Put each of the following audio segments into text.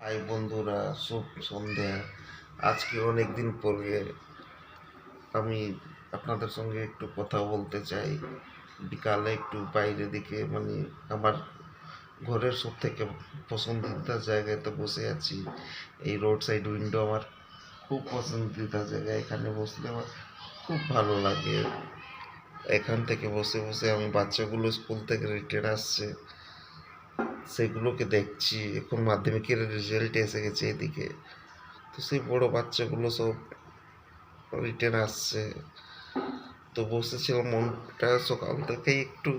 High বন্ধুরা, শুভ সন্ধ্যা। আজকে অনেক দিন পরে আমি আপনাদের সঙ্গে একটু কথা বলতে চাই। বিকালে একটু বাইরে দিকে আমার ঘরের সব থেকে পছন্দিদার জায়গাতে বসে আছি। এই রোড সাইড উইন্ডো আমার খুব পছন্দিদার জায়গা। এখানে বসলে আমার খুব ভালো লাগে। এখান থেকে বসে বসে আমি বাচ্চাগুলো স্কুল থেকে রিটার্ন আসছে, সেগুলোকে দেখছি। এখন মাধ্যমিকের রেজাল্ট এসে গেছে এদিকে, তো সেই বড় বাচ্চাগুলো সব রিটার্ন আসছে। তো বসেছিলাম, মনটা সকাল থেকেই একটু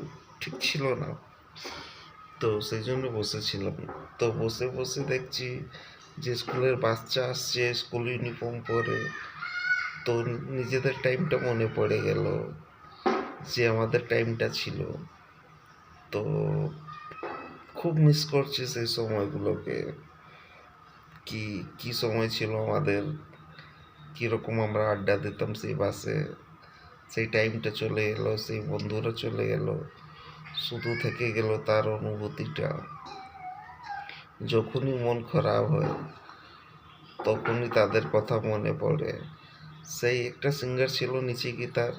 ঠিক ছিল না, তো সেই জন্য বসেছিলাম। তো বসে বসে দেখছি যে স্কুলের বাচ্চা আসছে স্কুল ইউনিফর্ম পরে। তো নিজেদের টাইমটা মনে পড়ে গেল যে আমাদের টাইমটা ছিল। তো খুব মিস করছি সেই সময়গুলোকে। কি কি সময় ছিল আমাদের, কীরকম আমরা আড্ডা দিতাম সেই বাসে। সেই টাইমটা চলে এলো, সেই বন্ধুরা চলে গেল, শুধু থেকে গেল তার অনুভূতিটা। যখনই মন খারাপ হয় তখনই তাদের কথা মনে পড়ে। সেই একটা সিঙ্গার ছিল নিচে গিটার,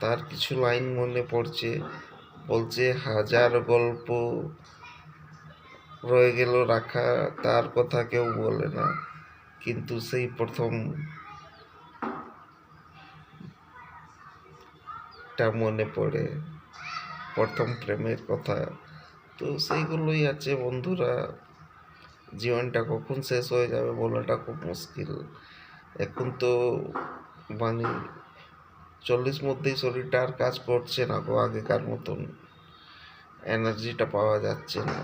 তার কিছু লাইন মনে পড়ছে। বলছে, হাজার গল্প রয়ে গেল রাখা, তার কথা কেউ বলে না, কিন্তু সেই প্রথমটা মনে পড়ে, প্রথম প্রেমের কথা। তো সেইগুলোই আছে বন্ধুরা। জীবনটা কখন শেষ হয়ে যাবে বলাটা খুব মুশকিল। এখন তো মানে 40 মধ্যেই শরীরটা আর কাজ করছে না গো, আগেকার মতন এনার্জিটা পাওয়া যাচ্ছে না।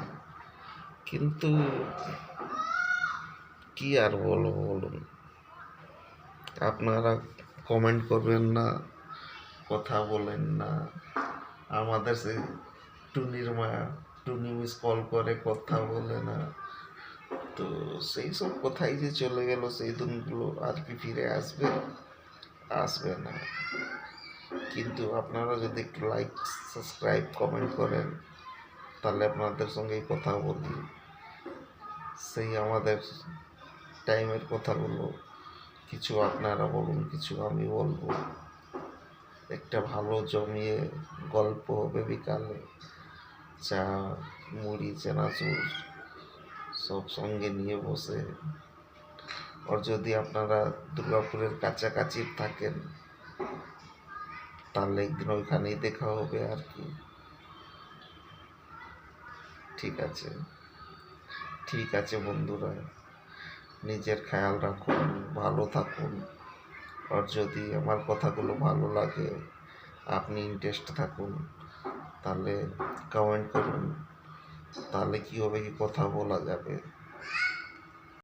কিন্তু কি আর বলবো বলুন, আপনারা কমেন্ট করবেন না, কথা বলেন না। আমাদের সেই টুনির মা, টুনি মিস কল করে, কথা বলে না। তো সেই সব কথাই যে চলে গেল, সেই দিনগুলো আর কি ফিরে আসবে? আসবে না। কিন্তু আপনারা যদি একটু লাইক, সাবস্ক্রাইব, কমেন্ট করেন, তাহলে আপনাদের সঙ্গেই কথা বলি। সেই আমাদের টাইমের কথাগুলো কিছু আপনারা বলুন, কিছু আমি বলবো। একটা ভালো জমিয়ে গল্প হবে বিকালে, চা, মুড়ি, চানাচুর সব সঙ্গে নিয়ে বসে। আর যদি আপনারা দুর্গাপুরের কাছাকাছি থাকেন তাহলে একদিন ওইখানেই দেখা হবে আর কি। ঠিক আছে, ঠিক আছে বন্ধুরা, নিজের খেয়াল রাখুন, ভালো থাকুন। আর যদি আমার কথাগুলো ভালো লাগে, আপনি ইন্টারেস্ট থাকুন, তাহলে কমেন্ট করুন। তাহলে কী হবে, কি কথা বলা যাবে।